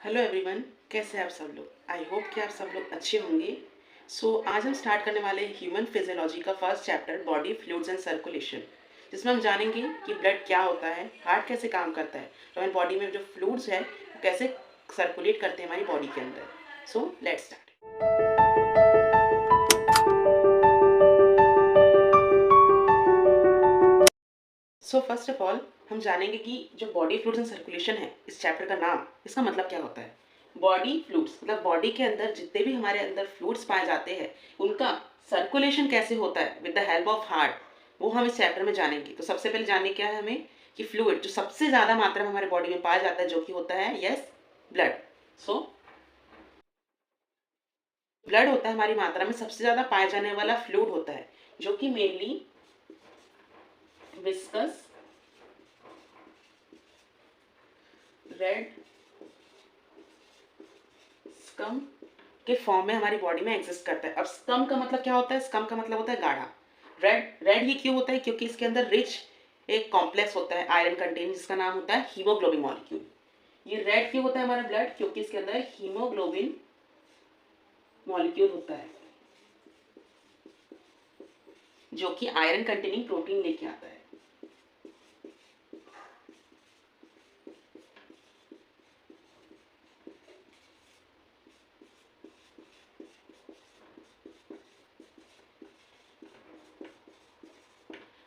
Hello everyone, कैसे हैं आप सब लोग। आई होप कि आप सब लोग अच्छे होंगे। आज हम स्टार्ट करने वाले हैं ह्यूमन फिजियोलॉजी का first chapter body fluids and circulation, जिसमें हम जानेंगे कि ब्लड क्या होता है, हार्ट कैसे काम करता है, तो हमारी बॉडी में जो फ्लूइड्स है वो कैसे सर्कुलेट करते हैं हमारी बॉडी के अंदर। So let's start. First of all हम जानेंगे कि जो बॉडी फ्लूइड्स एंड सर्कुलेशन है, इस चैप्टर का नाम, इसका मतलब क्या होता है। बॉडी फ्लूइड्स मतलब बॉडी के अंदर जितने भी हमारे अंदर फ्लूइड्स पाए जाते हैं उनका सर्कुलेशन कैसे होता है with the help of heart, वो हम इस चैप्टर में जानेंगे। तो सबसे पहले जानने क्या है हमें कि फ्लूइड जो सबसे ज़्यादा मात्रा में हमारे बॉडी में पाया जाता है जो कि होता है यस ब्लड। सो ब्लड होता है हमारी मात्रा में सबसे ज़्यादा पाया जाने वाला फ्लूइड होता है, जो कि मेनली विस्कस, रेड, स्कम के फॉर्म में हमारी बॉडी में एग्जिस्ट करता है। अब स्कम का मतलब क्या होता है? स्कम का मतलब होता है गाढ़ा। रेड रेड ये क्यों होता है? क्योंकि इसके अंदर रिच एक कॉम्प्लेक्स होता है आयरन कंटेन, जिसका नाम होता है हीमोग्लोबिन मॉलिक्यूल। ये रेड क्यों होता है हमारा ब्लड? क्योंकि इसके अंदर हीमोग्लोबिन मॉलिक्यूल होता है जो कि आयरन कंटेनिंग प्रोटीन लेके आता है।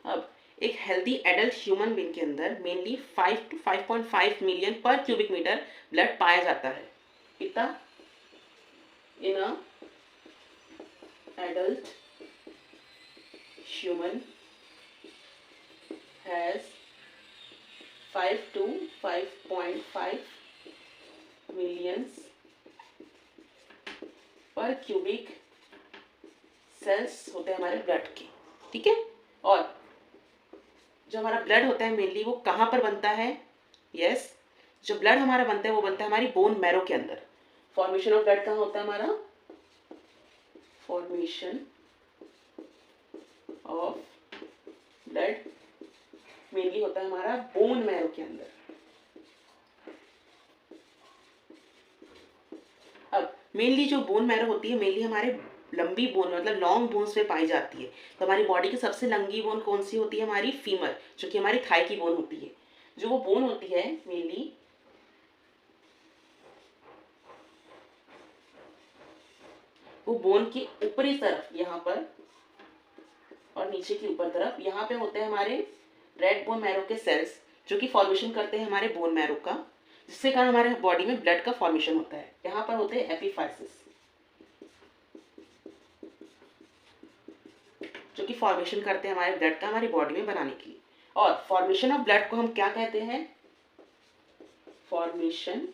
अब एक हेल्दी एडल्ट ह्यूमन बीइंग के अंदर मेनली 5 to 5.5 मिलियन पर क्यूबिक मीटर ब्लड पाया जाता है। कितना? In a adult human has 5 to 5.5 millions पर क्यूबिक सेल्स होते हैं हमारे ब्लड के। ठीक है। और जो हमारा ब्लड होता है मेनली वो कहाँ पर बनता है? यस, जो ब्लड हमारा बनता है वो बनता है हमारी बोन मैरो के अंदर। फॉर्मेशन ऑफ ब्लड कहाँ होता है हमारा? फॉर्मेशन ऑफ ब्लड मेनली होता है हमारा बोन मैरो के अंदर। अब मेनली जो बोन मैरो होती है मेनली हमारे लंबी बोन मतलब लॉन्ग बोन्स पे पाई जाती है। तो हमारी बॉडी की सबसे लंबी बोन कौन सी होती है? हमारी फीमर, जो कि हमारी थाई की बोन होती है। जो वो बोन होती है मेनली वो बोन की ऊपरी तरफ यहाँ पर और नीचे की ऊपर तरफ यहाँ पे होते हैं हमारे रेड बोन मैरो के सेल्स, जो कि फॉर्मेशन करते हैं हमारे बोन मैरो का, जिससे कारण हमारे बॉडी में ब्लड का फॉर्मेशन होता है। यहाँ पर होते हैं एपिफाइसिस, जो कि फॉर्मेशन करते हैं हमारे ब्लड का हमारी बॉडी में बनाने के लिए। और फॉर्मेशन ऑफ ब्लड को हम क्या कहते हैं? Formation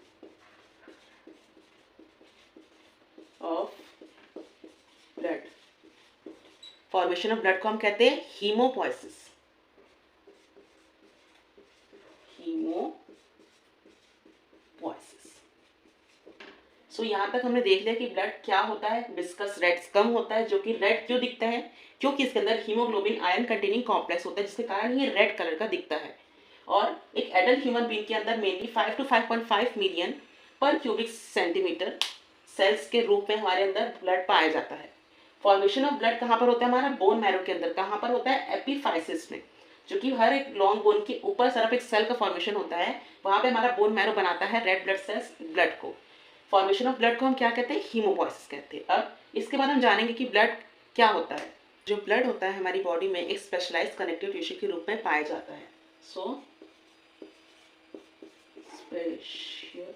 of blood, formation of blood को हम कहते हैं हीमोपोइसिस। यहाँ तक हमने देख लिया कि ब्लड क्या होता है। विस्कस रेड स्कम होता है, जो कि रेड क्यों दिखता है? क्योंकि इसके अंदर हीमोग्लोबिन आयरन कंटेनिंग कॉम्प्लेक्स होता है, जिसके कारण ये रेड कलर का दिखता है। और एक एडल्ट ह्यूमन बीइंग के अंदर मेनली 5 to 5.5 मिलियन पर क्यूबिक सेंटीमीटर सेल्स के रूप में हमारे अंदर ब्लड पाया जाता है। फॉर्मेशन ऑफ ब्लड कहाँ पर होता है? हमारा बोन मैरो के अंदर। कहाँ पर होता है? एपिफाइसिस में, जो कि हर एक लॉन्ग बोन के ऊपर तरफ एक सेल का फॉर्मेशन होता है। वहां पे हमारा बोन मैरो बनाता है रेड ब्लड सेल्स ब्लड को। फॉर्मेशन ऑफ ब्लड को हम क्या कहते हैं? हीमोपोइसिस कहते हैं। अब इसके बाद हम जानेंगे कि ब्लड क्या होता है। जो ब्लड होता है हमारी बॉडी में एक स्पेशलाइज्ड कनेक्टिव टिश्यू के रूप में पाया जाता है। सो स्पेशलाइज्ड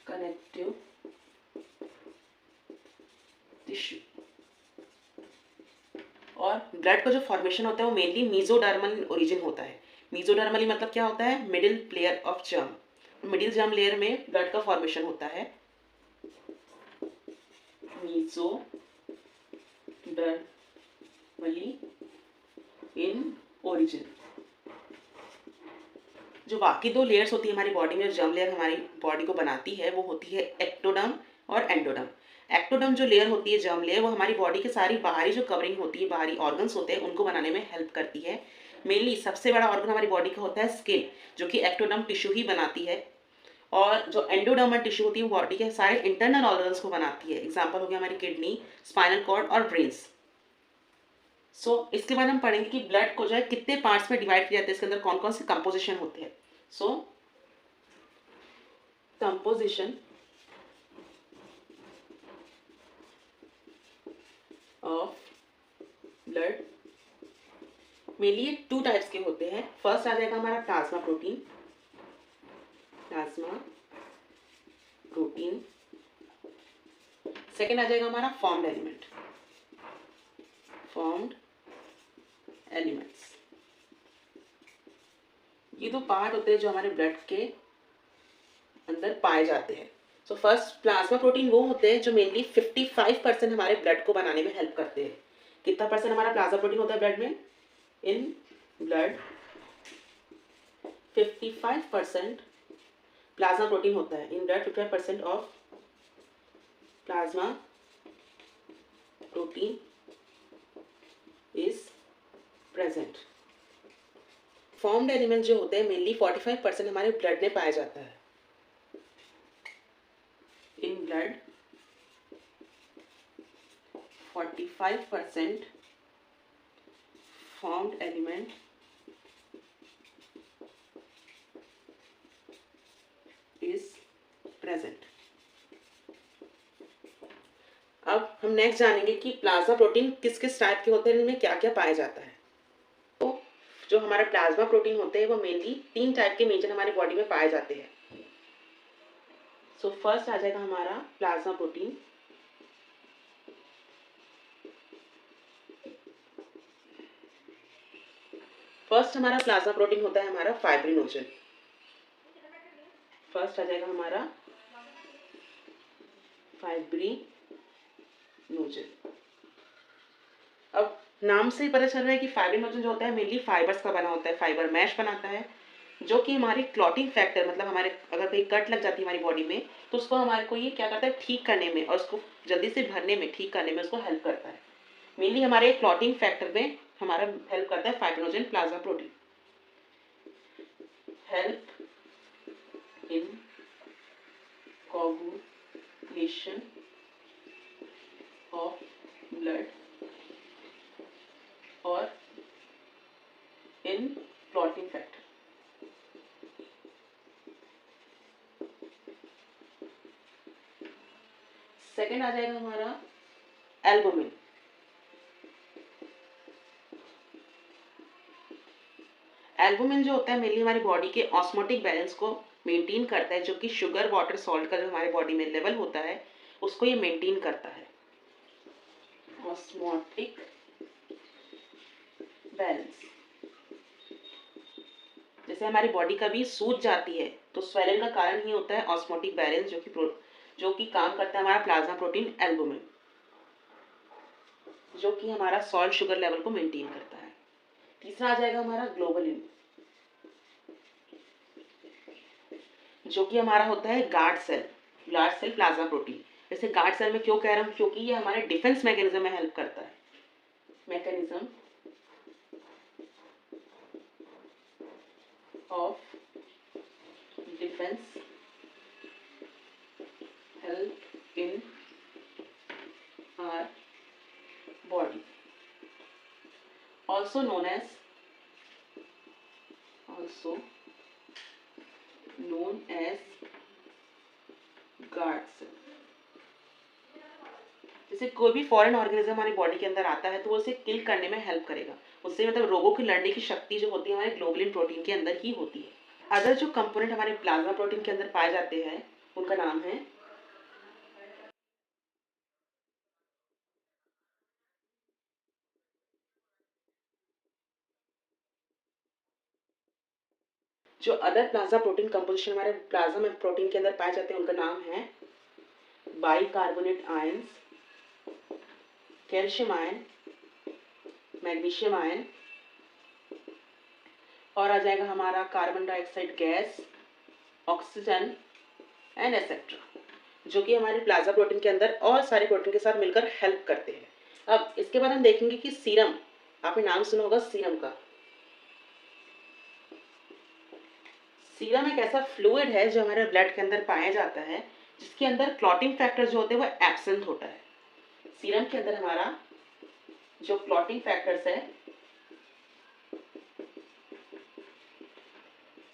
कनेक्टिव टिश्यू। और ब्लड का जो फॉर्मेशन होता है वो मेनली मीजोडर्मल ओरिजिन होता है। मीजोडर्मली मतलब क्या होता है? Middle player of germ. Middle germ layer में ब्लड का फॉर्मेशन होता है। Mesodermally in origin. जो बाकी दो लेयर्स होती है हमारी बॉडी में, जर्म लेयर हमारी बॉडी को बनाती है, वो होती है एक्टोडर्म और एंडोडर्म। एक्टोडर्म जो लेयर होती है, जर्म लेयर, वो हमारी बॉडी की सारी बाहरी जो कवरिंग होती है, बाहरी ऑर्गन्स होते हैं, उनको बनाने में हेल्प करती है। मेनली सबसे बड़ा ऑर्गन हमारी बॉडी का होता है स्किन, जो कि एक्टोडर्म टिश्यू ही बनाती है। और जो एंडोडर्मल टिश्यू होती है वो बॉडी के सारे इंटरनल ऑर्गन्स को बनाती है। एग्जाम्पल हो गया हमारी किडनी, स्पाइनल कॉर्ड और ब्रेन्स। इसके बाद हम पढ़ेंगे कि ब्लड को जो है कितने पार्ट्स में डिवाइड किया जाता है, इसके अंदर कौन कौन से कंपोजिशन होते हैं। Composition of blood mainly 2 types के होते हैं। फर्स्ट आ जाएगा हमारा प्लाज्मा प्रोटीन। सेकेंड आ जाएगा हमारा फॉर्म्ड एलिमेंट्स। ये 2 पार्ट होते हैं जो हमारे ब्लड के अंदर पाए जाते हैं। फर्स्ट प्लाज्मा प्रोटीन वो होते हैं जो मेनली 55% हमारे ब्लड को बनाने में हेल्प करते हैं। कितना परसेंट हमारा प्लाज्मा प्रोटीन होता है ब्लड में? इन ब्लड 55% प्लाज्मा प्रोटीन होता है। In blood 55% of plasma protein is present. Formed element जो होते हैं मेनली 45% हमारे ब्लड में पाया जाता है। In blood 45% formed element is present. अब हम नेक्स्ट जानेंगे कि प्लाज्मा प्रोटीन किस किस टाइप के होते हैं, इनमें क्या क्या पाया जाता है। तो जो हमारा प्लाज्मा प्रोटीन होते हैं वो मेनली 3 टाइप के मेजर हमारी बॉडी में पाए जाते हैं। फर्स्ट आ जाएगा हमारा प्लाज्मा प्रोटीन। फर्स्ट हमारा प्लाज्मा प्रोटीन होता है हमारा फाइब्रिनोजन। फर्स्ट आ जाएगा हमारा फाइब्रिनोजन। अब नाम से ही पता चल रहा है कि फाइब्रिनोजन जो होता है मेनली फाइबर्स का बना होता है, फाइबर मैश बनाता है, जो कि हमारी क्लॉटिंग फैक्टर, मतलब हमारे अगर कहीं कट लग जाती है हमारी बॉडी में तो उसको हमारे को ये क्या करता है, ठीक करने में और उसको जल्दी से भरने में, ठीक करने में उसको हेल्प करता है। मेनली हमारे क्लॉटिंग फैक्टर में हमारा हेल्प करता है fibrinogen plasma protein. Help in coagulation of blood और इन क्लॉटिंग फैक्टर। सेकेंड आ जाएगा हमारा एल्बुमिन। एल्बुमिन जो होता है मेनली हमारी बॉडी के ऑस्मोटिक बैलेंस को मेंटेन करता है, जो कि शुगर वाटर सॉल्ट का जो हमारे बॉडी में लेवल होता है उसको ये मेंटेन करता है। ऑस्मोटिक बैलेंस, जैसे हमारी बॉडी कभी सूज जाती है तो स्वेलिंग का कारण ही होता है ऑस्मोटिक बैलेंस, जो कि काम करता है हमारा प्लाज्मा प्रोटीन एल्बुमिन, जो कि हमारा सॉल्ट शुगर लेवल को मेंटेन करता है। तीसरा आ जाएगा हमारा ग्लोबुलिन, जो कि हमारा होता है गार्ड सेल प्लाज्मा प्रोटीन। जैसे गार्ड सेल में क्यों कह रहा हूँ, क्योंकि ये हमारे डिफेंस मैकेनिज्म में हेल्प करता है। Mechanism of defence help in our body, also known as guard cell. जैसे कोई भी फॉरेन ऑर्गेनिज्म हमारी बॉडी के अंदर आता है तो वो उसे किल करने में हेल्प करेगा, उससे मतलब रोगों की लड़ने की शक्ति जो होती है हमारे ग्लोबुलिन प्रोटीन के अंदर ही होती है। अदर जो कंपोनेंट हमारे प्लाज्मा प्रोटीन के अंदर पाए जाते हैं उनका नाम है जो अदर प्लाज्मा प्रोटीन कंपोजिशन हमारे प्लाज्मा प्रोटीन के अंदर पाए जाते हैं उनका नाम है bicarbonate ions, calcium ion, magnesium ion, और आ जाएगा हमारा carbon dioxide gas, oxygen and etcetera, जो कि हमारे प्लाज्मा प्रोटीन के अंदर और सारे प्रोटीन के साथ मिलकर हेल्प करते हैं। अब इसके बाद हम देखेंगे कि सीरम, आपने नाम सुना होगा सीरम का। सीरम एक ऐसा फ्लूइड है जो हमारे ब्लड के अंदर पाया जाता है, जिसके अंदर क्लॉटिंग फैक्टर जो होते हैं वो एब्सेंट होता है। सीरम के अंदर हमारा जो क्लॉटिंग फैक्टर्स है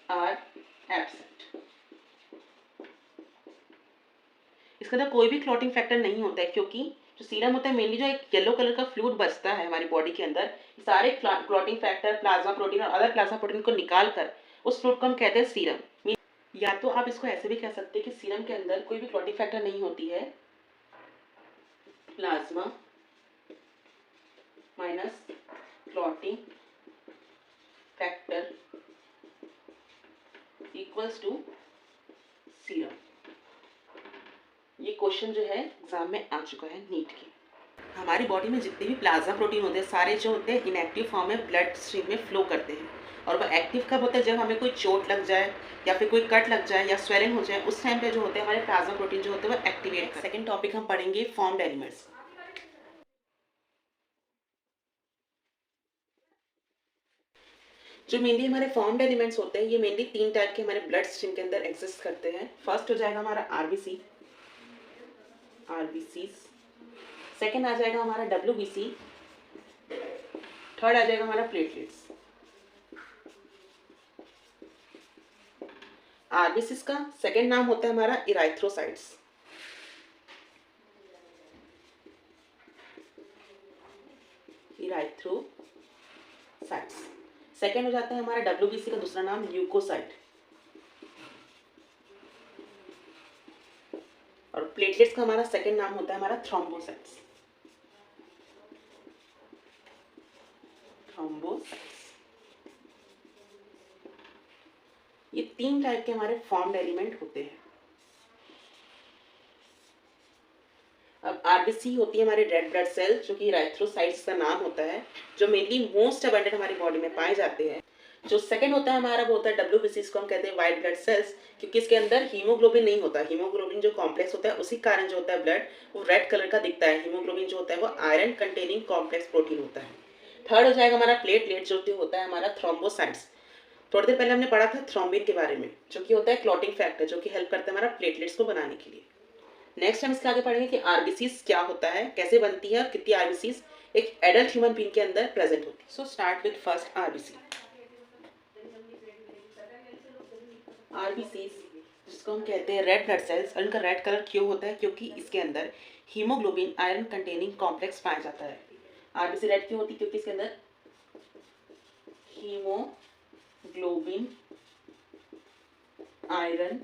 आर एब्सेंट। इसके अंदर कोई भी क्लॉटिंग फैक्टर नहीं होता है, क्योंकि जो सीरम होता है मेनली जो एक येलो कलर का फ्लूइड बचता है हमारी बॉडी के अंदर, सारे क्लॉटिंग फैक्टर, प्लाज्मा प्रोटीन और अदर प्लाज्मा प्रोटीन को निकाल कर उस फ्लूइड को हम कहते हैं सीरम। या तो आप इसको ऐसे भी कह सकते हैं कि सीरम के अंदर कोई भी क्लॉटिंग फैक्टर नहीं होती है, plasma minus clotting factor equals to serum. ये क्वेश्चन जो है एग्जाम में आ चुका है नीट के। हमारी बॉडी में जितने भी प्लाज्मा प्रोटीन होते हैं सारे जो होते हैं इनएक्टिव फॉर्म में ब्लड स्ट्रीम में फ्लो करते हैं, और वह एक्टिव कब होता है, जब हमें कोई चोट लग जाए या फिर कोई कट लग जाए या स्वेलिंग हो जाए, उस टाइम पे जो होते हैं हमारे प्लाज्मा प्रोटीन जो होते हैं वो एक्टिवेट। सेकंड टॉपिक हम पढ़ेंगे फॉर्म्ड एलिमेंट्स। जो मेनली हमारे फॉर्म्ड एलिमेंट्स होते हैं ये मेनली 3 टाइप के हमारे ब्लड स्ट्रीम के अंदर एग्जिस्ट करते हैं। फर्स्ट हो जाएगा हमारा आरबीसी, सेकेंड आ जाएगा हमारा डब्ल्यूबीसी, थर्ड आ जाएगा हमारा प्लेटलेट्स। आरबीसी का सेकेंड नाम होता है हमारा इराइथ्रोसाइट्स। सेकेंड हो जाता है हमारा डब्ल्यूबीसी का दूसरा नाम ल्यूकोसाइट, और प्लेटलेट्स का हमारा सेकेंड नाम होता है हमारा थ्रोम्बोसाइट्स। ये 3 टाइप के हमारे फॉर्म्ड एलिमेंट होते हैं। अब आरबीसी होती है हमारी रेड ब्लड सेल, जो कि इराइथ्रोसाइट्स का नाम होता है, जो मेनली मोस्ट अबंडेंट हमारी बॉडी में पाए जाते हैं। जो सेकंड होता है हमारा वो होता है डब्ल्यूबीसी, इसको हम कहते हैं व्हाइट ब्लड सेल्स, क्योंकि इसके अंदर हीमोग्लोबिन नहीं होता। हीमोग्लोबिन जो कॉम्प्लेक्स होता है उसी कारण जो होता है ब्लड वो रेड कलर का दिखता है। हीमोग्लोबिन जो होता है वो आयरन कंटेनिंग कॉम्प्लेक्स प्रोटीन होता है। थर्ड हो जाएगा हमारा प्लेटलेट, जो होता है हमारा थ्रोम्बोसाइट्स। थोड़ी देर पहले हमने पढ़ा था थ्रोम्बिन के बारे में, जो कि होता है क्लॉटिंग फैक्टर, जो कि हेल्प करता है हमारा प्लेटलेट्स को बनाने के लिए। नेक्स्ट हम इसके आगे पढ़ेंगे कि आरबीसीज क्या होता है, कैसे बनती है और कितनी आरबीसीज एक एडल्ट ह्यूमन बीइंग के अंदर प्रेजेंट होती है। So start with first RBC. RBCs जिसको हम कहते हैं रेड ब्लड सेल्स, और इनका रेड कलर क्यों होता है, क्योंकि इसके अंदर हीमोग्लोबिन आयरन कंटेनिंग कॉम्प्लेक्स पाया जाता है। आरबीसी रेड क्यों होती है, क्योंकि इसके अंदर haemoglobin iron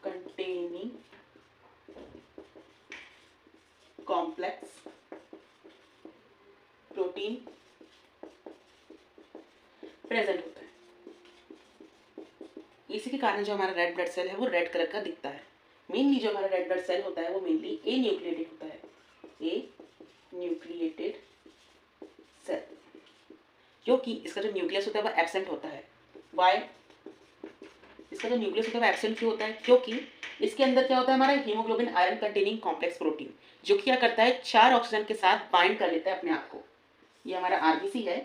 containing complex protein present होता है। इसी के कारण जो हमारा रेड ब्लड सेल है वो रेड कलर का दिखता है। मेनली जो हमारा रेड ब्लड सेल होता है वो मेनली ए न्यूक्लिएटेड होता है, ए न्यूक्लिएटेड सेल, क्योंकि इसका जो न्यूक्लियस होता है वो एब्सेंट होता है। वाई इसका जो न्यूक्लियस होता है वो एब्सेंट क्यों होता है, क्योंकि इसके अंदर क्या होता है हमारा haemoglobin iron containing complex protein, जो क्या करता है 4 ऑक्सीजन के साथ बाइंड कर लेता है अपने आप को। ये हमारा आरबीसी है,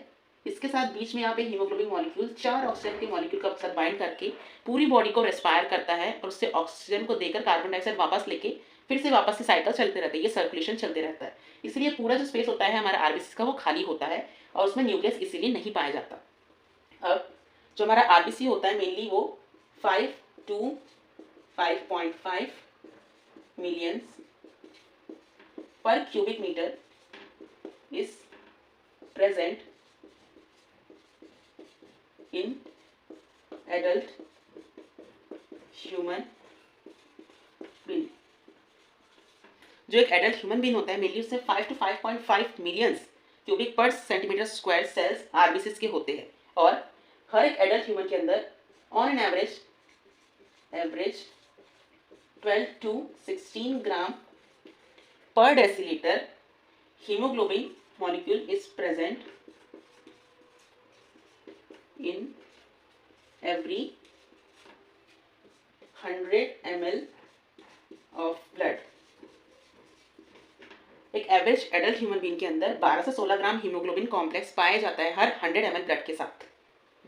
इसके साथ बीच में यहाँ पे हीमोग्लोबिन मॉलिक्यूल 4 ऑक्सीजन के मॉलिक्यूल का साथ बाइंड करके पूरी बॉडी को रेस्पायर करता है, और उससे ऑक्सीजन को देकर कार्बन डाइऑक्साइड वापस लेके फिर से वापस से साइकिल चलते रहते हैं, ये सर्कुलेशन चलते रहता है। इसलिए पूरा जो स्पेस होता है हमारा आरबीसी का वो खाली होता है, और उसमें न्यूक्लियस इसीलिए नहीं पाया जाता। अब जो हमारा आरबीसी होता है मेनली वो 5 to 5.5 millions per cubic meter is present in adult human being। जो एक एडल्ट ह्यूमन बीइंग होता है मेनली उससे 5 to 5.5 मिलियंस क्यूबिक पर सेंटीमीटर स्क्वायर सेल्स आरबीसी के होते हैं, और हर एक एडल्ट ह्यूमन के अंदर on an average 12 to 16 gram per deciliter hemoglobin molecule is present in every 100 ml of blood। एक एवरेज एडल्ट ह्यूमन बीइंग के अंदर 12 से 16 ग्राम हीमोग्लोबिन कॉम्प्लेक्स पाया जाता है हर 100 ml ब्लड के साथ,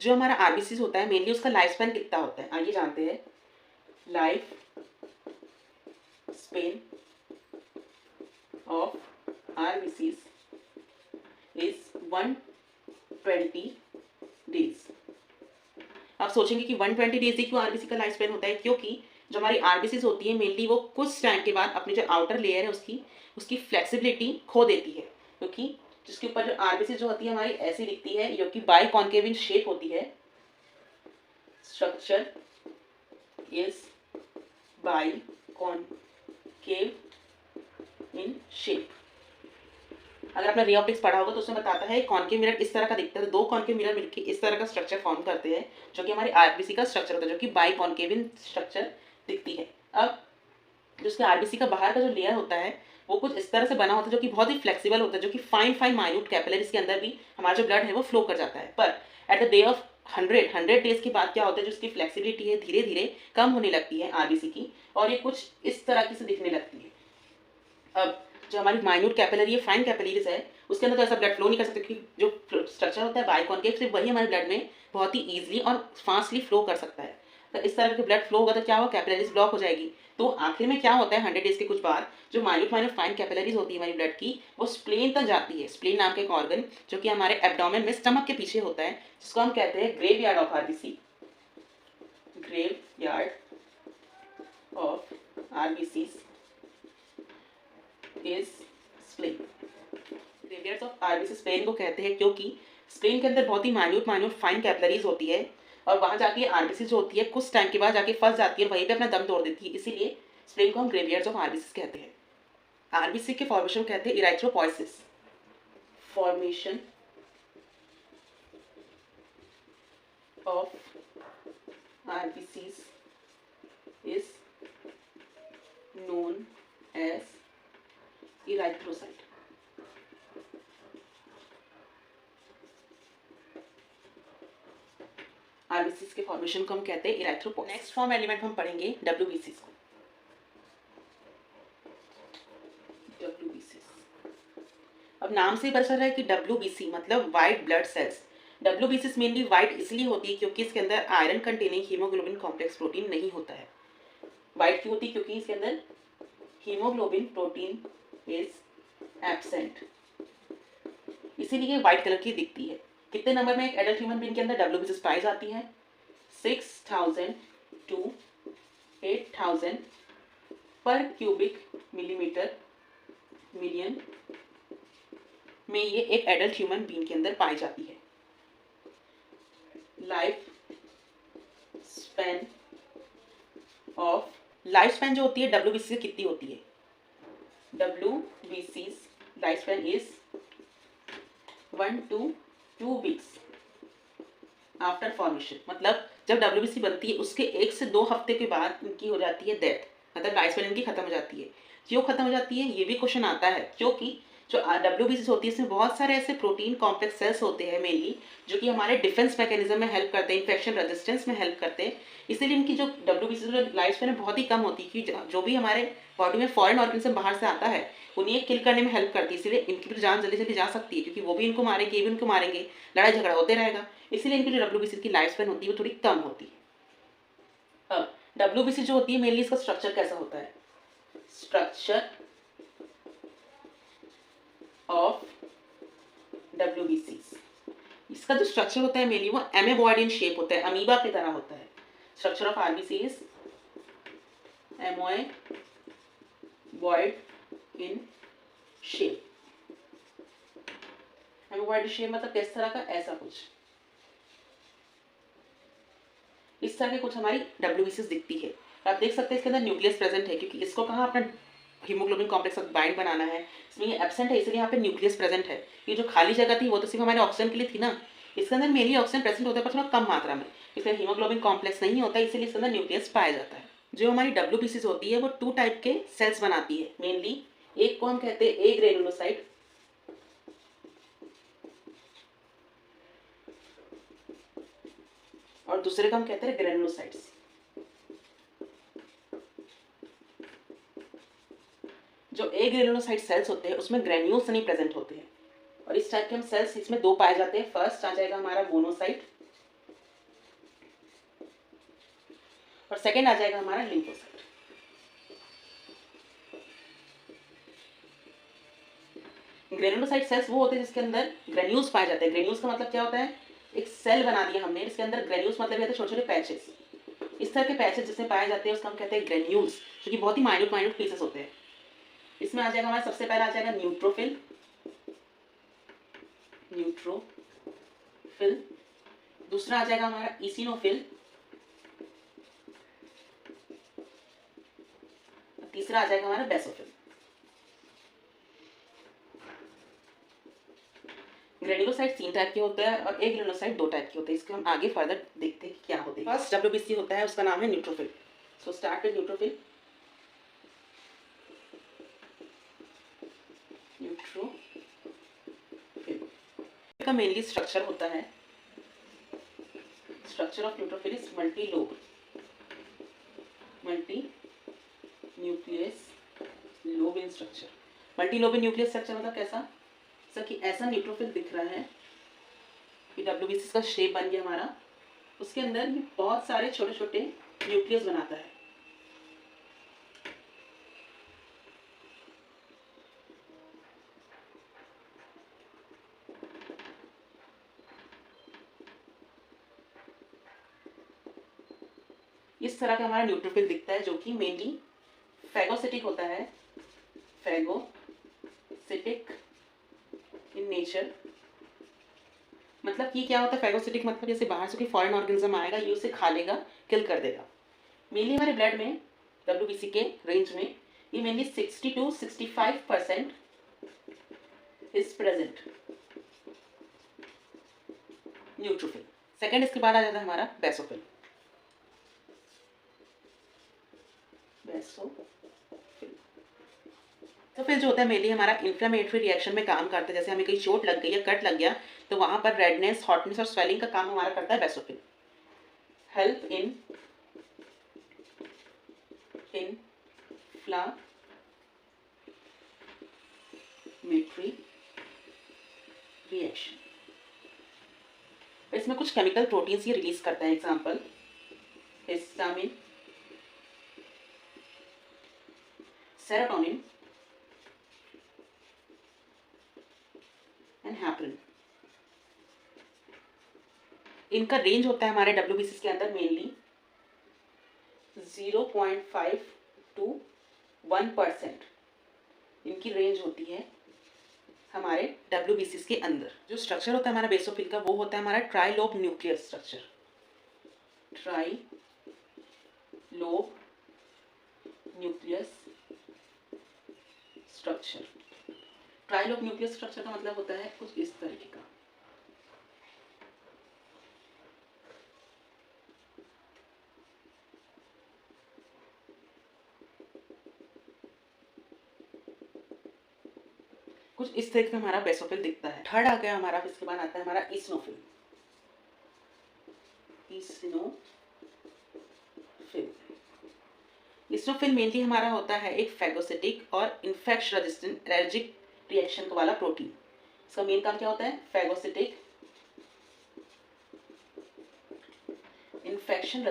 जो हमारा आरबीसी होता है मेनली उसका लाइफ स्पैन कितना होता है, आइए जानते हैं। Life span of RBC is 120 days. आप सोचेंगे कि 120 डेज ही क्यों आरबीसी का लाइफ स्पेन होता है, क्योंकि जो हमारी आरबीसी होती है मेनली वो कुछ टाइम के बाद अपनी जो आउटर लेयर है उसकी फ्लेक्सिबिलिटी खो देती है, क्योंकि जिसके ऊपर जो आरबीसी जो होती है हमारी ऐसी दिखती है, जो कि बाई कॉन्केव इन शेप होती है। Structure is by concave in shape. अगर आपने रे ऑप्टिक्स पढ़ा होगा तो उसमें बताता है कॉन्केव मिरर इस तरह का दिखता है, तो दो कॉन्केव मिरर मिलकर इस तरह का स्ट्रक्चर फॉर्म करते हैं, जो कि हमारी आरबीसी का स्ट्रक्चर होता है, जो कि बाई कॉन्केव इन स्ट्रक्चर दिखती है। अब जो उसके आरबीसी का बाहर का जो लेयर होता है वो कुछ इस तरह से बना होता है, जो कि बहुत ही फ्लेक्सिबल होता है, जो कि फाइन फाइन माइन्यूट कैपिलरीज के अंदर भी हमारा जो ब्लड है वो फ्लो कर जाता है। पर at the day of 100 days के बाद क्या होता है, जो उसकी फ्लेक्सिबिलिटी है धीरे धीरे कम होने लगती है आरबीसी की, और ये कुछ इस तरह की से दिखने लगती है। अब जो हमारी माइन्यूट कैपिलरी है, फाइन कैपिलरीज है, उसके अंदर तो ऐसा ब्लड फ्लो नहीं कर सकते, क्योंकि जो स्ट्रक्चर होता है बाई कॉन्केव सिर्फ वही हमारे ब्लड में बहुत ही ईजिली और फास्टली फ्लो कर सकता है। तो इस तरह के ब्लड फ्लो होगा तो क्या होगा, कैपिलरीज ब्लॉक हो जाएगी। तो आखिर में क्या होता है, 100 डेज के कुछ बाद जो माइन्यूट फाइन कैपिलरीज होती है हमारी ब्लड की, वो स्प्लेन तक जाती है। स्प्लेन नाम का एक ऑर्गन जो कि हमारे एब्डोमेन में स्टमक के पीछे होता है, जिसको हम कहते हैं graveyard of RBC. Graveyard of RBC is spleen. Graveyards of RBC spleen को कहते हैं क्योंकि स्प्लेन के अंदर बहुत ही माइन्यूट फाइन कैपिलरीज होती है, और वहां जाके आरबीसी जो होती है कुछ टाइम के बाद जाके फंस जाती है और वहीं पे अपना दम तोड़ देती है, इसीलिए स्प्लेन को हम ग्रेवयार्ड्स ऑफ आरबीसी कहते हैं। आरबीसी के फॉर्मेशन कहते हैं erythropoiesis. Formation of RBC is known as erythrocyte. RBC के फॉर्मेशन को हम कहते हैं इराइथ्रोपोइसिस। नेक्स्ट फॉर्म एलिमेंट हम पढ़ेंगे डब्ल्यूबीसी को। डब्ल्यूबीसी, अब नाम से ही पता चल रहा है कि डब्ल्यूबीसी मतलब white blood cells. WBC mainly white इसलिए होती है क्योंकि इसके अंदर iron containing haemoglobin complex protein नहीं होता है। व्हाइट क्यों होती है, क्योंकि इसके अंदर हीमोग्लोबिन प्रोटीन इज एब्सेंट, इसीलिए व्हाइट कलर की दिखती है। कितने नंबर में एक एडल्ट ह्यूमन बीइंग के अंदर डब्ल्यूबीसी पाई जाती है, 6000 to 8000 पर क्यूबिक मिलीमीटर मिलियन में ये एक एडल्ट ह्यूमन बीइंग के अंदर पाई जाती है। लाइफ स्पैन जो होती है डब्ल्यूबीसी से कितनी होती है, WBC life span is 1 to 2 weeks after formation. मतलब जब डब्ल्यूबीसी बनती है उसके 1 से 2 हफ्ते के बाद इनकी हो जाती है डेथ, मतलब लाइफ स्पैन इनकी खत्म हो जाती है। क्यों खत्म हो जाती है ये भी क्वेश्चन आता है, क्योंकि जो डब्ल्यूबीसी होती है इसमें बहुत सारे ऐसे प्रोटीन कॉम्प्लेक्स सेल्स होते हैं मेनली, जो कि हमारे डिफेंस मैकेनिज्म में हेल्प करते हैं, इन्फेक्शन रेजिस्टेंस में हेल्प करते हैं। इसीलिए इनकी जो डब्ल्यूबीसी लाइफ स्पैन बहुत ही कम होती है, क्योंकि जो भी हमारे बॉडी में फॉरेन ऑर्गेनिज्म बाहर से आता है उन्हें किल करने में हेल्प करती है, इसलिए इनकी भी जान जल्दी जल्दी जा सकती है, क्योंकि वो भी इनको मारेंगे, ये भी इनको मारेंगे, लड़ाई झगड़ा होते रहेगा, इसलिए इनकी जो डब्ल्यूबीसी की लाइफ स्पैन होती है वो थोड़ी कम होती है। अब डब्ल्यूबीसी जो होती है मेनली इसका स्ट्रक्चर कैसा होता है, स्ट्रक्चर ऑफ डब्ल्यूबीसी, इसका जो स्ट्रक्चर होता है मेनली वो एमेबॉइड इन शेप होता है, अमीबा की तरह होता है। Structure of RBC is amoeboid in shape. Amoeboid shape मतलब किस तरह का, ऐसा कुछ इस तरह के कुछ हमारी डब्ल्यूबीसी दिखती है। आप देख सकते हैं इसके अंदर न्यूक्लियस प्रेजेंट है, क्योंकि इसको कहाँ अपना हीमोग्लोबिन कॉम्प्लेक्स बाइंड बनाना है, इसमें ये एब्सेंट है, इसलिए यहाँ पे न्यूक्लियस प्रेजेंट है। ये जो खाली जगह थी वो तो सिर्फ हमारे ऑक्सीजन के लिए थी ना, इसके अंदर मेनली ऑक्सीजन प्रेजेंट होता है पर थोड़ा कम मात्रा में, इसमें हीमोग्लोबिन कॉम्प्लेक्स नहीं होता, इसलिए इसके अंदर न्यूक्लियस पाया जाता है। जो हमारी डब्ल्यूबीसी होती है वो 2 टाइप के सेल्स बनाती है मेनली, एक को हम कहते हैं ए ग्रेनुलोसाइट, और दूसरे को हम कहते हैं ग्रेनुलोसाइट्स। जो ए ग्रेनुलोसाइट सेल्स होते हैं उसमें ग्रेन्यूल्स नहीं प्रेजेंट होते हैं, और इस टाइप के हम सेल्स इसमें 2 पाए जाते हैं। फर्स्ट आ जाएगा हमारा मोनोसाइट, और सेकेंड आ जाएगा हमारा लिम्फोसाइट। ग्रेनुलोसाइट सेल्स वो होते हैं जिसके अंदर ग्रेन्यूल्स पाए जाते हैं। ग्रेन्यूल्स का मतलब क्या होता है, एक सेल बना दिया हमने, इसके अंदर ग्रेन्यूल्स मतलब ये होते हैं छोटे छोटे पैचेस। इस तरह के पैचेस जिसमें पाए जाते हैं उसका हम कहते हैं ग्रेन्यूल्स, जो कि बहुत ही माइन्यूट माइन्यूट पीसेस होते हैं। इसमें आ जाएगा हमारा सबसे पहला आ जाएगा न्यूट्रोफिल। न्यूट्रोफिल। दूसरा आ जाएगा हमारा इसिनोफिल। तीसरा आ जाएगा हमारा बेसोफिल। ग्रेनुलोसाइट 3 टाइप के होते हैं और एक ग्रेनुलोसाइट 2 टाइप के होते हैं। इसको हम आगे फर्दर देखते हैं कि क्या होते हैं। फर्स्ट डब्ल्यूबीसी होता है, उसका नाम है neutrophil. So start with neutrophil. Neutrophil का मेनली स्ट्रक्चर होता है, structure of neutrophil is multi nucleus lobe in structure. Multi lobe in nucleus structure मतलब कैसा, जैसा कि ऐसा न्यूट्रोफिल दिख रहा है कि डब्ल्यूबीसी का शेप बन गया हमारा, उसके अंदर ये बहुत सारे छोटे छोटे न्यूक्लियस बनाता है। इस तरह का हमारा न्यूट्रोफिल दिखता है, जो कि मेनली फैगोसिटिक होता है। Phagocytic in nature. मतलब कि क्या होता है फैगोसिटिक, मतलब जैसे बाहर से कोई फॉरेन ऑर्गेनिज्म आएगा, ये उसे खा लेगा, किल कर देगा। मेनली हमारे ब्लड में डब्ल्यूबीसी के रेंज में ये mainly 60 to 65% is present neutrophil. Second इसके बाद आ जाता है हमारा बेसोफिल। तो फिर जो होता है मेनली हमारा इन्फ्लेमेटरी रिएक्शन में काम करता है। जैसे हमें कहीं चोट लग गई या कट लग गया तो वहां पर रेडनेस, हॉटनेस और स्वेलिंग का काम हमारा करता है basophil. Help in inflammatory reaction. इसमें कुछ केमिकल प्रोटीन्स ये रिलीज करता है। Example histamine, serotonin and heparin. इनका रेंज होता है हमारे डब्ल्यूबीसी के अंदर मेनली 0.5 to 1% इनकी रेंज होती है हमारे डब्ल्यूबीसी के अंदर। जो स्ट्रक्चर होता है हमारा बेसोफिल का, वो होता है हमारा trilobe nucleus structure. Trilobe nucleus structure. Trilobe nucleus structure का मतलब होता है कुछ इस तरीके का। कुछ इस तरीके का हमारा बेसोफिल दिखता है। थर्ड आ गया हमारा, इसके बाद आता है हमारा इसिनोफिल। इसिनोफिल मेनली हमारा होता है एक फैगोसिटिक और इन्फेक्शन रेजिस्टेंट एलर्जिक रिएक्शन वाला प्रोटीन। इसका मेन काम क्या होता है, फैगोसिटिक, इन्फेक्शन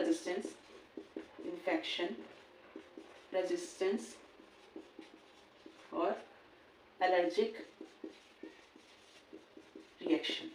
रेजिस्टेंस और एलर्जिक रिएक्शन।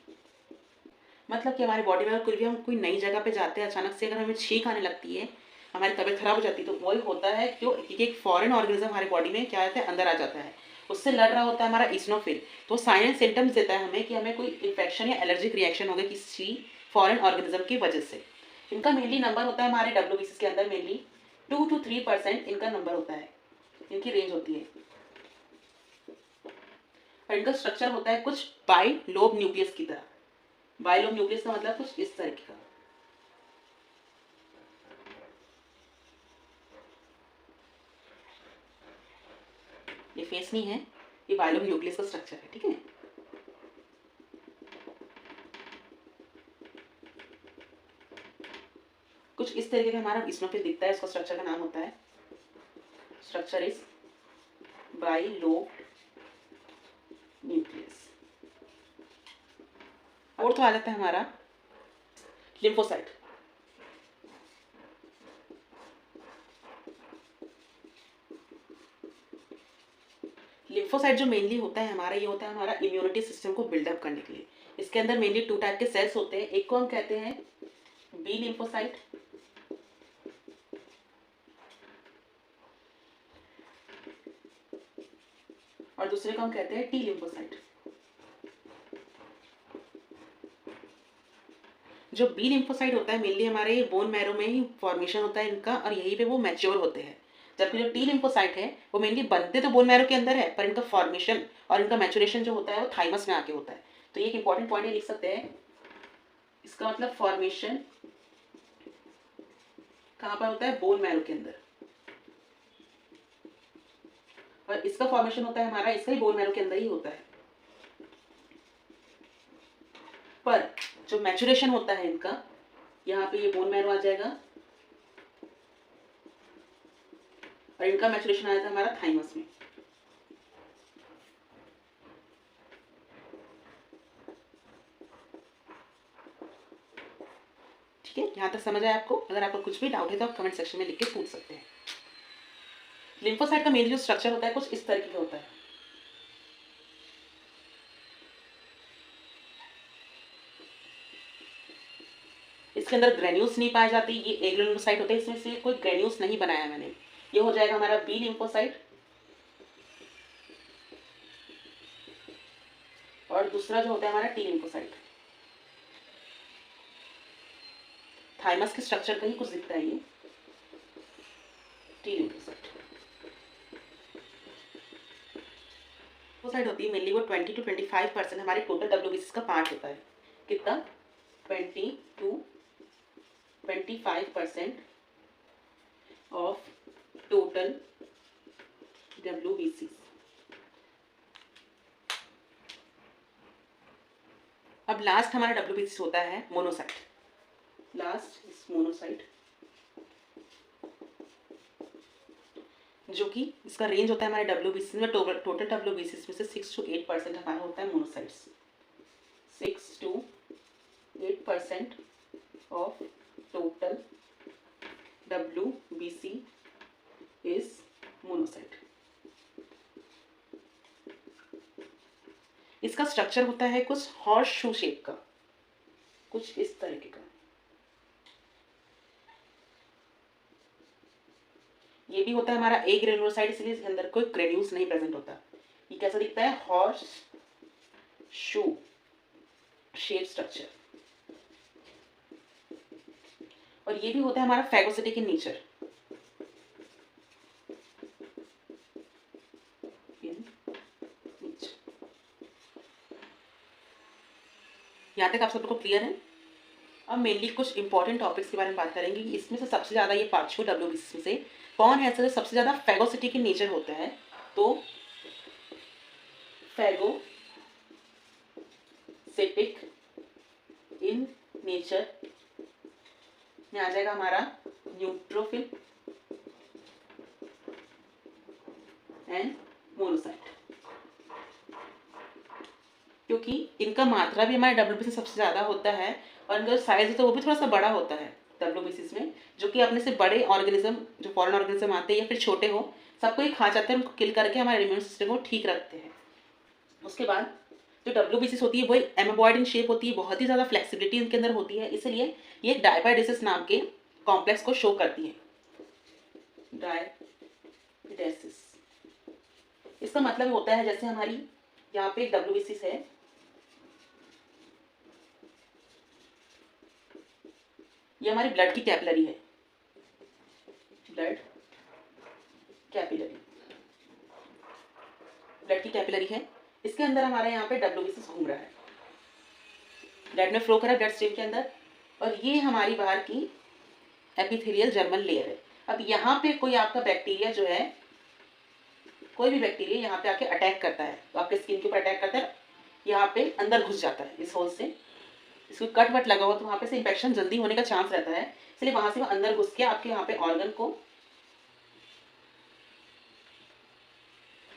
मतलब कि हमारी बॉडी में कुछ भी हम कोई नई जगह पे जाते हैं, अचानक से अगर हमें छींक आने लगती है, हमारी तबीयत खराब हो जाती है, तो वही होता है क्यों, एक फॉरेन ऑर्गेनिज्म हमारी बॉडी में क्या आता है, अंदर आ जाता है, उससे लड़ रहा होता है हमारा इसिनोफिल। तो साइलेंट सिम्टम्स देता है हमें कि हमें कोई इन्फेक्शन या एलर्जिक रिएक्शन हो गया किसी फॉरेन ऑर्गेनिज्म की वजह से। इनका मेनली नंबर होता है हमारे डब्ल्यूबीसी के अंदर मेनली 2 to 3% इनका नंबर होता है, इनकी रेंज होती है। और इनका स्ट्रक्चर होता है कुछ बाइलोब न्यूक्लियस की तरह। बाइलोब न्यूक्लियस का मतलब कुछ इस तरीके का। ये फेस नहीं है, ये बाइलोब न्यूक्लियस का स्ट्रक्चर है, ठीक है। कुछ इस तरीके का हमारा इसिनोफिल दिखता है। इसका स्ट्रक्चर का नाम होता है, स्ट्रक्चर इज बाइलोब न्यूक्लियस। और तो आ जाता है हमारा लिम्फोसाइट। लिम्फोसाइट जो मेनली होता है हमारा, ये होता है हमारा इम्यूनिटी सिस्टम को बिल्डअप करने के लिए। इसके अंदर मेनली 2 टाइप के सेल्स होते हैं, एक को हम कहते हैं बी लिम्फोसाइट और दूसरे को हम कहते हैं टी लिम्फोसाइट। जो बी लिम्फोसाइट होता है मेनली हमारे बोन मैरो में ही फॉर्मेशन होता है इनका, और यहीं पे वो मैच्योर होते हैं। जबकि जो टी लिम्फोसाइट है वो मेनली बनते तो बोन मैरो के अंदर है, पर इनका फॉर्मेशन और इनका मैचुरेशन जो होता है वो थाइमस में आके होता है। तो ये एक इंपॉर्टेंट पॉइंट लिख सकते हैं, इसका मतलब फॉर्मेशन कहाँ पर होता है, बोन मैरो के अंदर, और इसका फॉर्मेशन होता है हमारा इसका ही बोन मैरो के अंदर ही होता है। पर जो मैचुरेशन होता है इनका, यहाँ पे ये बोन मैरो आ जाएगा और इनका मैचुरेशन आया था हमारा थाइमस में। ठीक है, यहाँ तक समझ आया आपको? अगर आपको कुछ भी डाउट है तो आप कमेंट सेक्शन में लिख के पूछ सकते हैं। लिम्फोसाइट का मेनली जो स्ट्रक्चर होता है कुछ इस तरीके का होता है। इसके अंदर ग्रेन्यूल्स नहीं पाए जाते, ये ए लिम्फोसाइट होते हैं, इसमें से कोई ग्रेन्यूल्स नहीं बनाया मैंने। ये हो जाएगा हमारा बी लिम्फोसाइट और दूसरा जो होता है हमारा टी लिम्फोसाइट। थाइमस के स्ट्रक्चर का ही कुछ दिखता है ये टी लिम्फोसाइट। लिम्फोसाइट होती है मेनली वो 20 to 25% हमारे टोटल डब्ल्यूबीसी का पार्ट होता है। कितना? 20 to 25% ऑफ टोटल डब्ल्यूबीसी। अब लास्ट हमारा डब्ल्यूबीसी होता है मोनोसाइट। लास्ट इज मोनोसाइट, जो कि इसका रेंज होता है हमारे डब्ल्यूबीसी में, टोटल डब्ल्यूबीसी में से 6 to 8% हमारा होता है monocytes. 6 to 8% of total WBC is monocyte. इसका स्ट्रक्चर होता है कुछ हॉर्स शू शेप का, कुछ इस तरीके का। ये भी होता है हमारा ए ग्रेन्युलोसाइट, इसलिए इसके अंदर कोई ग्रेन्यूल्स नहीं प्रेजेंट होता। ये कैसा दिखता है? Horse shoe shape structure. और ये भी होता है हमारा फैगोसिटिक इन नेचर। यहाँ तक आप सबको क्लियर है? अब मेनली कुछ इंपॉर्टेंट टॉपिक्स के बारे में बात करेंगे। इसमें से सबसे ज़्यादा ये पार्ट 2 डब्ल्यूबीसी में से कौन है ऐसा सबसे ज़्यादा फैगोसिटिक इन नेचर होता है? तो फैगोसिटिक इन नेचर में आ जाएगा हमारा न्यूट्रोफिल एंड मोनोसाइट, क्योंकि इनका मात्रा भी हमारे डब्ल्यूबीसी सबसे ज़्यादा होता है और इनका जो साइज है तो वो भी थोड़ा सा बड़ा होता है डब्ल्यूबीसी में, जो कि अपने से बड़े ऑर्गेनिज्म, जो फॉरेन ऑर्गेनिज्म आते हैं या फिर छोटे हो, सबको ही खा जाते हैं, उनको किल करके हमारे इम्यून सिस्टम को ठीक रखते हैं। उसके बाद जो डब्ल्यूबीसी होती है वही एमेबॉइड इन शेप होती है, बहुत ही ज़्यादा फ्लेक्सिबिलिटी इनके अंदर होती है, इसलिए ये डायपाइडेसिस नाम के कॉम्प्लेक्स को शो करती है। डायपाइडेसिस इसका मतलब होता है जैसे हमारी यहाँ पे एक डब्ल्यूबीसी है, ये हमारी ब्लड की कैपिलरी है, ब्लड की कैपिलरी है। इसके अंदर हमारे यहाँ पे डब्ल्यूबीसी घूम रहा है, ब्लड में फ्लो कर रहा है ब्लड स्ट्रीम के अंदर, और ये हमारी बाहर की एपिथेलियल जर्मल लेयर है। अब यहाँ पे कोई आपका बैक्टीरिया जो है, कोई भी बैक्टीरिया यहाँ पे आके अटैक करता है, तो आपके स्किन के ऊपर अटैक करता है, यहाँ पे अंदर घुस जाता है इस होल से, इसको कट वट लगा हुआ तो वहाँ पे से इन्फेक्शन जल्दी होने का चांस रहता है, इसलिए वहाँ से वो अंदर घुस के आपके यहाँ पे ऑर्गन को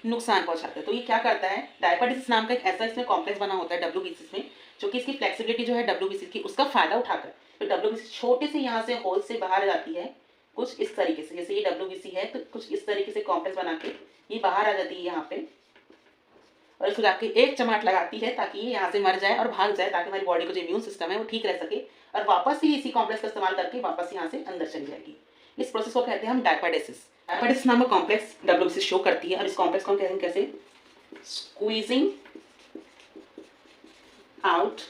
नुकसान पहुंचाता है। तो ये क्या करता है, डायपाइडेसिस नाम का एक ऐसा इसमें कॉम्प्लेक्स बना होता है डब्ल्यूबीसी में, जो कि इसकी फ्लेक्सिबिलिटी जो है डब्ल्यूबीसी की, उसका फायदा उठाकर तो डब्ल्यूबीसी छोटे से यहाँ से होल से बाहर जाती है कुछ इस तरीके से। जैसे ये डब्ल्यूबीसी है तो कुछ इस तरीके से कॉम्प्लेक्स बना के ये बाहर आ जाती है यहाँ पे, और इसको जाके एक चमाट लगाती है ताकि ये यहाँ से मर जाए और भाग जाए, ताकि हमारी बॉडी का जो इम्यून सिस्टम है वो ठीक रह सके और वापस ही इसी कॉम्प्लेक्स का इस्तेमाल करके वापस यहाँ से अंदर चली जाएगी। इस प्रोसेस को कहते हैं हम डायपैडेसिस। डायपैडेसिस नाम का कॉम्प्लेक्स डब्ल्यूबीसी शो करती है। और इस कॉम्प्लेक्स को हम कहते हैं कैसे, squeezing out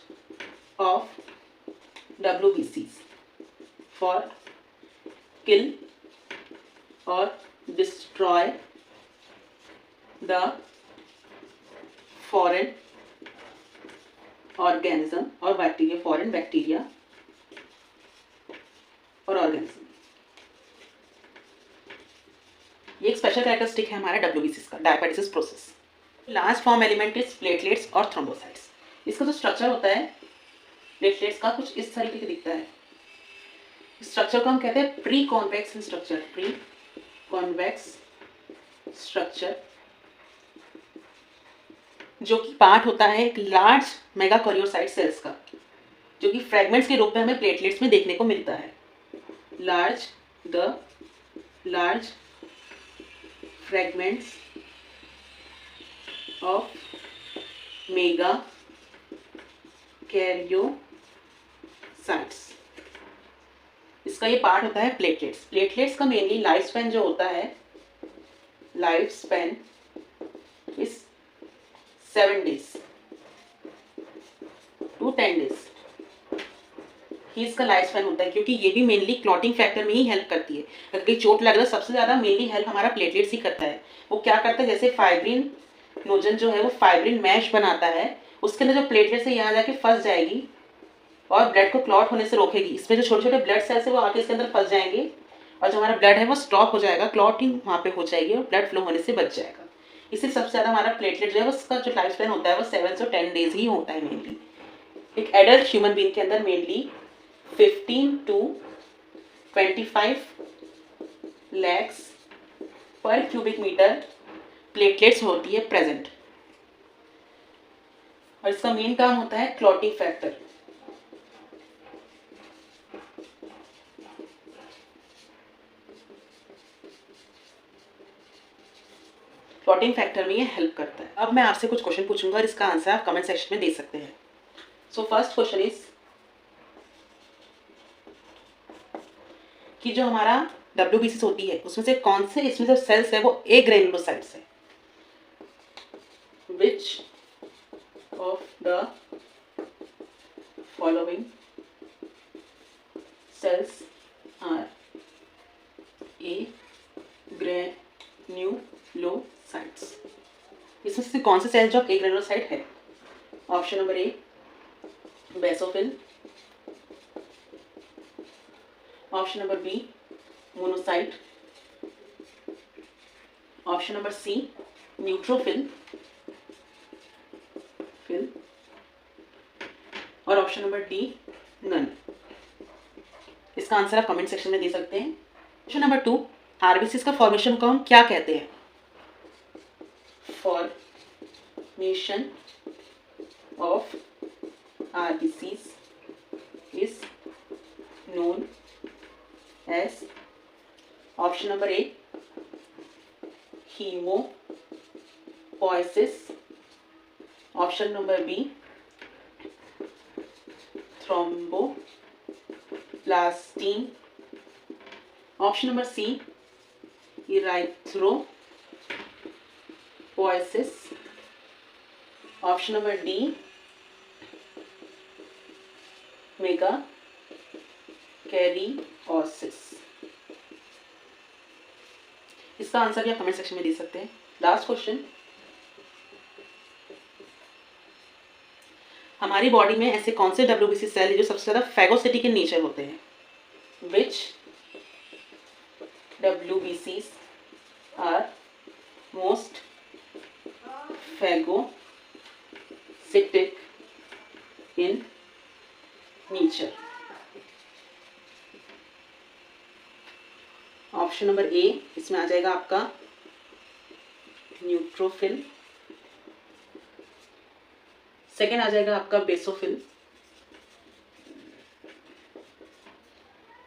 of WBCs for kill or destroy the foreign organism or bacteria, foreign bacteria और ऑर्गेनिज्म। ये एक स्पेशल कैरेक्टरिस्टिक है हमारा WBCs का, diapedesis process. Large form element is platelets और थ्रोम्बोसाइट्स। इसका जो स्ट्रक्चर होता है प्लेटलेट्स का कुछ इस तरीके से दिखता है। स्ट्रक्चर को हम कहते हैं pre convex structure. Pre convex structure जो कि पार्ट होता है एक लार्ज मेगाकैरियोसाइट सेल्स का, जो कि फ्रेगमेंट्स के रूप में हमें प्लेटलेट्स में देखने को मिलता है। Large fragments of mega karyocytes, इसका ये पार्ट होता है प्लेटलेट्स। प्लेटलेट्स का मेनली लाइफ स्पैन जो होता है, life span is 7 days to 10 days ही इसका लाइफ स्पैन होता है, क्योंकि ये भी मेनली क्लॉटिंग फैक्टर में ही हेल्प करती है। अगर कहीं चोट लग रहा है सबसे ज़्यादा मेनली हेल्प हमारा प्लेटलेट्स ही करता है। वो क्या करता है, जैसे फाइब्रिन नोजन जो है वो फाइब्रिन मैश बनाता है, उसके अंदर जो प्लेटलेट्स है यहाँ जाके फंस जाएगी और ब्लड को क्लॉट होने से रोकेगी। इसमें जो छोटे छोटे ब्लड सेल्स है वो आके इसके अंदर फंस जाएंगे और जो हमारा ब्लड है वो स्टॉप हो जाएगा, क्लॉटिंग वहाँ पे हो जाएगी और ब्लड फ्लो होने से बच जाएगा। इससे सबसे ज़्यादा हमारा प्लेटलेट जो है उसका जो लाइफ स्पैन होता है वो 7 से 10 days ही होता है मेनली। एक एडल्ट ह्यूमन बीइंग के अंदर मेनली 15 to 25 lakhs पर क्यूबिक मीटर प्लेटलेट्स होती है प्रेजेंट, और इसका मेन काम होता है क्लॉटिंग फैक्टर। क्लॉटिंग फैक्टर में ये हेल्प करता है। अब मैं आपसे कुछ क्वेश्चन पूछूंगा और इसका आंसर आप कमेंट सेक्शन में दे सकते हैं। सो फर्स्ट क्वेश्चन इज कि जो हमारा WBCs होती है उसमें से कौन से इसमें जो सेल्स है वो ए ग्रेनुलोसाइट्स है। Which of the following cells are agranulocytes, इसमें से कौन से सेल्स जो ए ग्रेनुलोसाइट है। Option number A basophil, option number B monocyte, option number C neutrophil और ऑप्शन नंबर डी नन। इसका आंसर आप कमेंट सेक्शन में दे सकते हैं। क्वेश्चन नंबर 2, आरबीसीज का फॉर्मेशन को हम क्या कहते हैं। Formation of RBCs is known as option number A hemopoiesis, option number B thromboplastin, option number C erythropoiesis, option number D megakaryosis। इसका आंसर भी आप कमेंट सेक्शन में दे सकते हैं। लास्ट क्वेश्चन, हमारी बॉडी में ऐसे कौन से WBC सेल है जो सबसे ज्यादा फैगोसिटिक इन नेचर होते हैं। Which WBCs are most phagocytic in nature. Option number A इसमें आ जाएगा आपका न्यूट्रोफिल, सेकेंड आ जाएगा आपका बेसोफिल,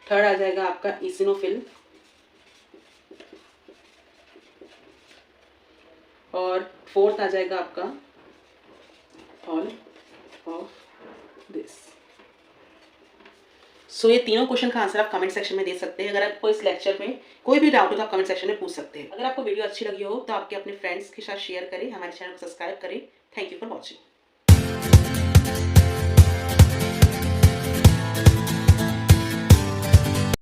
थर्ड आ जाएगा आपका इसिनोफिल और फोर्थ आ जाएगा आपका ऑल ऑफ दिस। सो ये तीनों क्वेश्चन का आंसर आप कमेंट सेक्शन में दे सकते हैं। अगर आपको इस लेक्चर में कोई भी डाउट हो तो आप कमेंट सेक्शन में पूछ सकते हैं। अगर आपको वीडियो अच्छी लगी हो तो आपके अपने फ्रेंड्स के साथ शेयर करें, हमारे चैनल को सब्सक्राइब करें। Thank you for watching.